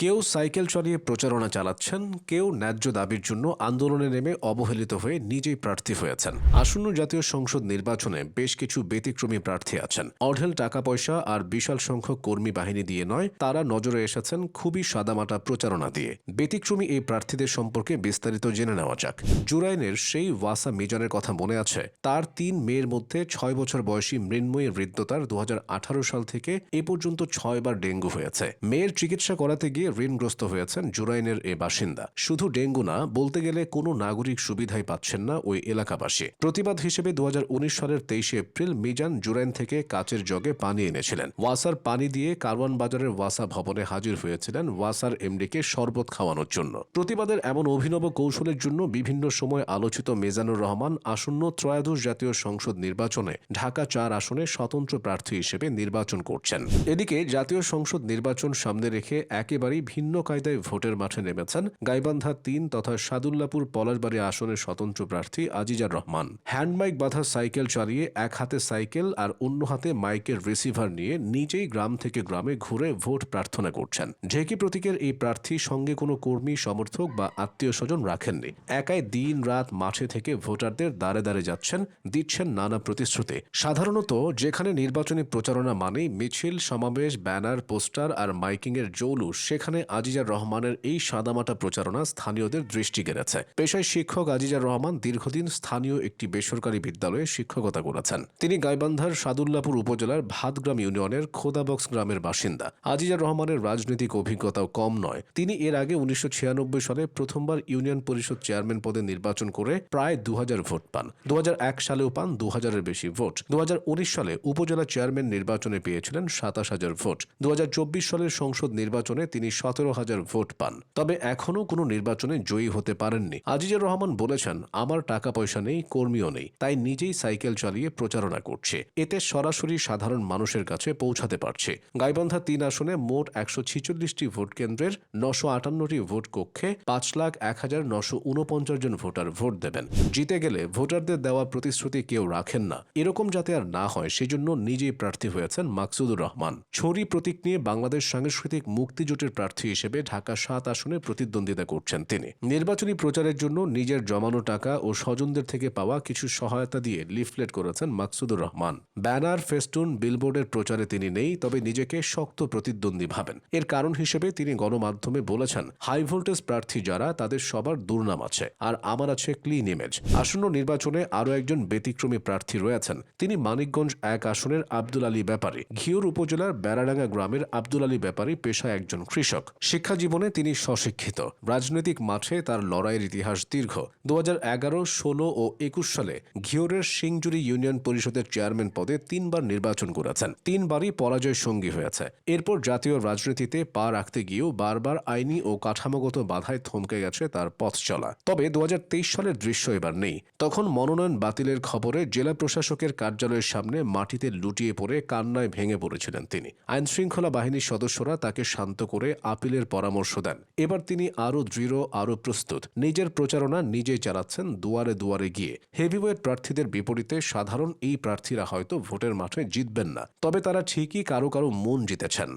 কেউ সাইকেল চালিয়ে প্রচারণা চালাচ্ছেন, কেউ ন্যায্য দাবির জন্য আন্দোলনে নেমে অবহেলিত হয়ে নিজেই প্রার্থী হয়েছেন। আসন্ন জাতীয় সংসদ নির্বাচনে বেশ কিছু ব্যতিক্রমী প্রার্থী আছেন। অঢেল টাকা পয়সা আর বিশাল সংখ্যক কর্মী বাহিনী দিয়ে নয়, তারা নজরে এসেছেন খুবই সাদামাটা প্রচারণা দিয়ে। ব্যতিক্রমী এই প্রার্থীদের সম্পর্কে বিস্তারিত জেনে নেওয়া যাক। জুরাইনের সেই ওয়াসা মিজানের কথা মনে আছে? তার ৩ মেয়ের মধ্যে ৬ বছর বয়সী মৃন্ময়ী হৃদ্যতার ২০১৮ সাল থেকে এ পর্যন্ত ৬ বার ডেঙ্গু হয়েছে। মেয়ের চিকিৎসা করাতে গিয়ে ঋণগ্রস্ত হয়েছেন জুরাইনের এ বাসিন্দা। শুধু ডেঙ্গু না, বলতে গেলে কোনো নাগরিক সুবিধাই পাচ্ছেন না ওই এলাকাবাসী। প্রতিবাদ হিসেবে ২০১৯ সালের ২৩ এপ্রিল মিজান জুরাইন থেকে কাচের জগে পানি এনেছিলেন। ওয়াসার পানি দিয়ে কারওয়ান বাজারের ওয়াসা ভবনে হাজির হয়েছিলেন ওয়াসার এমডিকে শরবত খাওয়ানোর জন্য। প্রতিবাদের এমন অভিনব কৌশলের জন্য বিভিন্ন সময় আলোচিত মিজানুর রহমান আসন্ন ত্রয়োদশ জাতীয় সংসদ নির্বাচনে ঢাকা ৪ আসনে স্বতন্ত্র প্রার্থী হিসেবে নির্বাচন করছেন। এদিকে জাতীয় সংসদ নির্বাচন সামনে রেখে একেবারেই ভিন্ন কায়দায় ভোটের মাঠে নেমেছেন গাইবান্ধা ৩ তথা সাদুল্লাপুর পলাশবাড়ী আসনের স্বতন্ত্র প্রার্থী আজিজার রহমান। হ্যান্ডমাইক বাঁধা সাইকেল চালিয়ে এক হাতে সাইকেল আর অন্য হাতে মাইকের রিসিভার নিয়ে নিজেই গ্রাম থেকে গ্রামে ঘুরে ভোট প্রার্থনা করছেন। ঢেকি প্রতীকের এই প্রার্থী সঙ্গে কোনো কর্মী, সমর্থক বা আত্মীয় স্বজন রাখেননি। একাই দিন রাত মাঠে থেকে ভোটারদের দ্বারে দ্বারে যাচ্ছেন, দিচ্ছেন নানা প্রতিশ্রুতি। সাধারণত যেখানে নির্বাচনী প্রচারণা মানেই মিছিল, সমাবেশ, ব্যানার, পোস্টার আর মাইকিংয়ের জৌলুস, সেখানে আজিজার রহমানের এই সাদামাটা প্রচারণা স্থানীয়দের দৃষ্টি কেড়েছে। পেশায় শিক্ষক আজিজার রহমান দীর্ঘদিন স্থানীয় একটি বেসরকারি বিদ্যালয়ে শিক্ষকতা করেছেন। তিনি গাইবান্ধার সাদুল্লাপুর উপজেলার ভাতগ্রাম ইউনিয়নের খোদাবক্স গ্রামের বাসিন্দা। আজিজার রহমানের রাজনৈতিক অভিজ্ঞতাও কম নয়। তিনি এর আগে ১৯৯৬ সালে প্রথমবার ইউনিয়ন পরিষদ চেয়ারম্যান পদে নির্বাচন করে প্রায় ২০০০ ভোট পান। ২০০১ সালেও পান ২০০০-এর বেশি ভোট। ২০১৯ সালে উপজেলা চেয়ারম্যান নির্বাচনে পেয়েছিলেন ২৭,০০০ ভোট। ২০২৪ সালের সংসদ নির্বাচনে তিনি ১৭,০০০ ভোট পান। তবে এখনও কোনো নির্বাচনে জয়ী হতে পারেননি। আজিজুর রহমান বলেছেন, আমার টাকা পয়সা নেই, কর্মীও নেই, তাই নিজেই সাইকেল চালিয়ে প্রচারণা করছে। এতে সরাসরি সাধারণ মানুষের কাছে পৌঁছাতে পারছে। গাইবান্ধা ৩ আসনে মোট ১৪৬টি ভোট কেন্দ্রের ৯৫৮টি ভোট কক্ষে ৫,০১,৯৪৯ জন ভোটার ভোট দেবেন। জিতে গেলে ভোটারদের দেওয়া প্রতিশ্রুতি কেউ রাখেন না। এরকম যাতে আর না হয় সেজন্য নিজেই প্রার্থী হয়েছেন মাকসুদুর রহমান। ছড়ি প্রতীক নিয়ে বাংলাদেশ সাংস্কৃতিক মুক্তিজোটের প্রার্থী হিসেবে ঢাকা ৭ আসনে প্রতিদ্বন্দ্বিতা করছেন তিনি। নির্বাচনী প্রচারের জন্য নিজের জমানো টাকা ও স্বজনদের থেকে পাওয়া কিছু সহায়তা দিয়ে লিফলেট করেছেন মাকসুদুর রহমান। ব্যানার, ফেস্টুন, বিলবোর্ডের প্রচারে তিনি নেই, তবে নিজেকে শক্ত প্রতিদ্বন্দ্বী ভাবেন। এর কারণ হিসেবে তিনি গণমাধ্যমে বলেছেন, হাই ভোল্টেজ প্রার্থী যারা, তাদের সবার দুর্নাম আছে, আর আমার আছে ক্লিন ইমেজ। আসন্ন নির্বাচনে আরও একজন ব্যতিক্রমী প্রার্থী রয়েছেন। তিনি মানিকগঞ্জ ১ আসনের আব্দুল আলী ব্যাপারী। ঘিওর উপজেলার বেড়াডাঙ্গা গ্রামের আব্দুল আলী ব্যাপারী পেশায় একজন কৃষক। শিক্ষা জীবনে তিনি স্বশিক্ষিত। রাজনৈতিক মাঠে তার লড়াইয়ের ইতিহাস দীর্ঘ। ২০১১, ১৬ ও ২১ সালে ঘিওরের সিংজুরি ইউনিয়ন পরিষদের চেয়ারম্যান পদে ৩ বার নির্বাচন করেছেন। ৩ বারই পরাজয় সঙ্গী হয়েছে। এরপর জাতীয় রাজনীতিতে পা রাখতে গিয়েও বারবার আইনি ও কাঠামোগত বাধায় থমকে গেছে তার পথ চলা। তবে ২০২৩ সালের দৃশ্য এবার নেই। তখন মনোনয়ন বাতিলের খবরে জেলা প্রশাসকের কার্যালয়ের সামনে মাটিতে লুটিয়ে পড়ে কান্নায় ভেঙে পড়েছিলেন তিনি। আইনশৃঙ্খলা বাহিনীর সদস্যরা তাকে শান্ত করে আপিলের পরামর্শ দেন। এবার তিনি আরও দৃঢ়, আরও প্রস্তুত। নিজের প্রচারণা নিজেই চালাচ্ছেন দুয়ারে দুয়ারে গিয়ে। হেভিওয়েট প্রার্থীদের বিপরীতে সাধারণ এই প্রার্থীরা হয়তো ভোটের মাঠে জিতবেন না, তবে তারা ঠিকই কারো কারো মন জিতেছেন।